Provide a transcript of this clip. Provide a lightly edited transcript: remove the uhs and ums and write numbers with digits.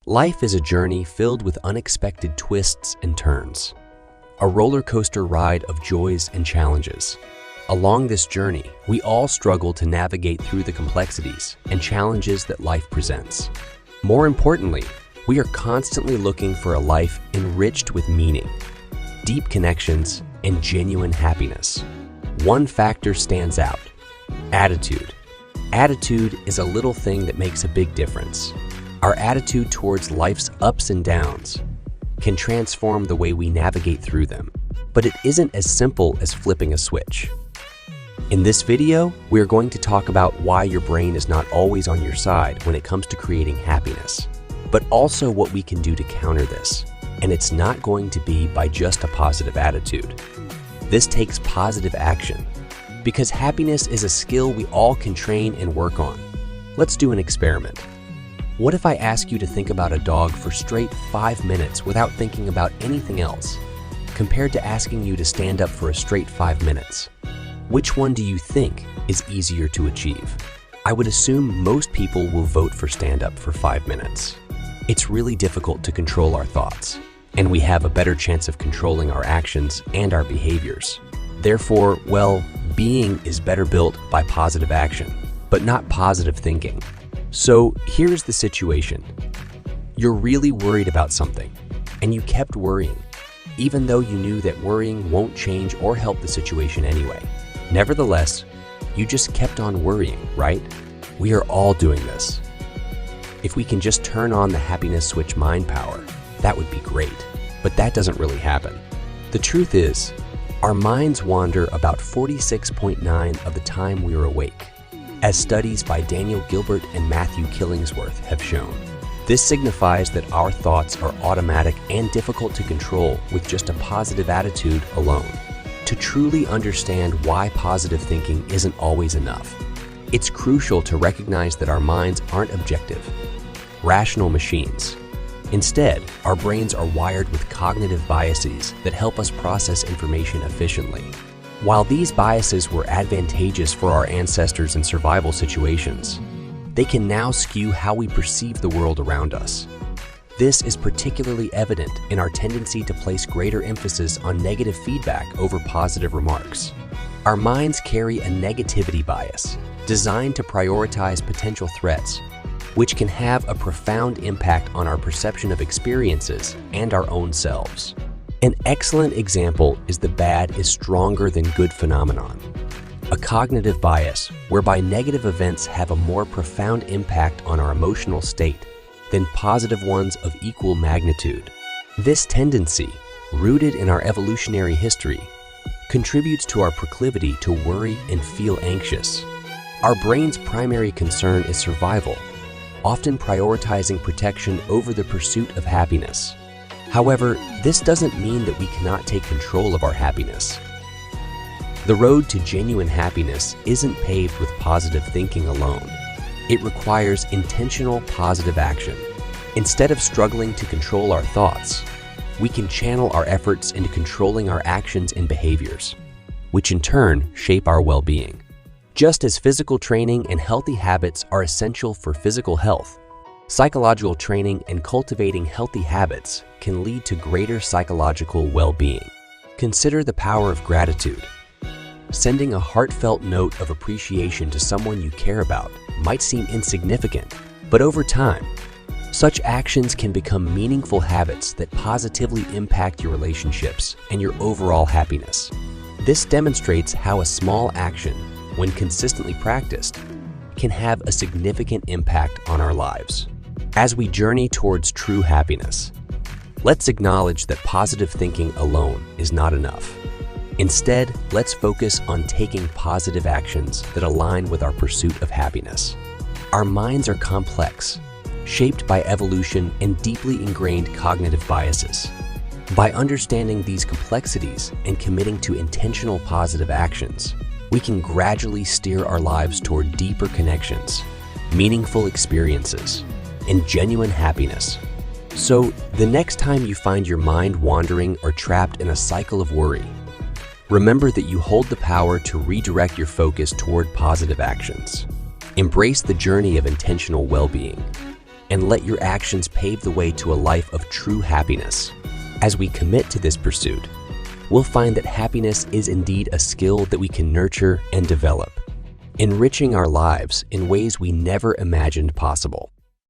Life is a journey filled with unexpected twists and turns, a roller coaster ride of joys and challenges. Along this journey, we all struggle to navigate through the complexities and challenges that life presents. More importantly, we are constantly looking for a life enriched with meaning, deep connections, and genuine happiness. One factor stands out: attitude. Attitude is a little thing that makes a big difference. Our attitude towards life's ups and downs can transform the way we navigate through them, but it isn't as simple as flipping a switch. In this video, we are going to talk about why your brain is not always on your side when it comes to creating happiness, but also what we can do to counter this. And it's not going to be by just a positive attitude. This takes positive action, because happiness is a skill we all can train and work on. Let's do an experiment. What if I ask you to think about a dog for straight 5 minutes without thinking about anything else, compared to asking you to stand up for a straight 5 minutes? Which one do you think is easier to achieve? I would assume most people will vote for stand up for 5 minutes. It's really difficult to control our thoughts, and we have a better chance of controlling our actions and our behaviors. Therefore, being is better built by positive action, but not positive thinking. So here's the situation. You're really worried about something, and you kept worrying, even though you knew that worrying won't change or help the situation anyway. Nevertheless, you just kept on worrying, right? We are all doing this. If we can just turn on the happiness switch mind power, that would be great, but that doesn't really happen. The truth is, our minds wander about 46.9% of the time we are awake, as studies by Daniel Gilbert and Matthew Killingsworth have shown. This signifies that our thoughts are automatic and difficult to control with just a positive attitude alone. To truly understand why positive thinking isn't always enough, it's crucial to recognize that our minds aren't objective, rational machines. Instead, our brains are wired with cognitive biases that help us process information efficiently. While these biases were advantageous for our ancestors in survival situations, they can now skew how we perceive the world around us. This is particularly evident in our tendency to place greater emphasis on negative feedback over positive remarks. Our minds carry a negativity bias designed to prioritize potential threats, which can have a profound impact on our perception of experiences and our own selves. An excellent example is the bad is stronger than good phenomenon, a cognitive bias whereby negative events have a more profound impact on our emotional state than positive ones of equal magnitude. This tendency, rooted in our evolutionary history, contributes to our proclivity to worry and feel anxious. Our brain's primary concern is survival, often prioritizing protection over the pursuit of happiness. However, this doesn't mean that we cannot take control of our happiness. The road to genuine happiness isn't paved with positive thinking alone. It requires intentional positive action. Instead of struggling to control our thoughts, we can channel our efforts into controlling our actions and behaviors, which in turn shape our well-being. Just as physical training and healthy habits are essential for physical health, psychological training and cultivating healthy habits can lead to greater psychological well-being. Consider the power of gratitude. Sending a heartfelt note of appreciation to someone you care about might seem insignificant, but over time, such actions can become meaningful habits that positively impact your relationships and your overall happiness. This demonstrates how a small action, when consistently practiced, can have a significant impact on our lives. As we journey towards true happiness, let's acknowledge that positive thinking alone is not enough. Instead, let's focus on taking positive actions that align with our pursuit of happiness. Our minds are complex, shaped by evolution and deeply ingrained cognitive biases. By understanding these complexities and committing to intentional positive actions, we can gradually steer our lives toward deeper connections, meaningful experiences, and genuine happiness. So, the next time you find your mind wandering or trapped in a cycle of worry, remember that you hold the power to redirect your focus toward positive actions. Embrace the journey of intentional well-being and let your actions pave the way to a life of true happiness. As we commit to this pursuit, we'll find that happiness is indeed a skill that we can nurture and develop, enriching our lives in ways we never imagined possible.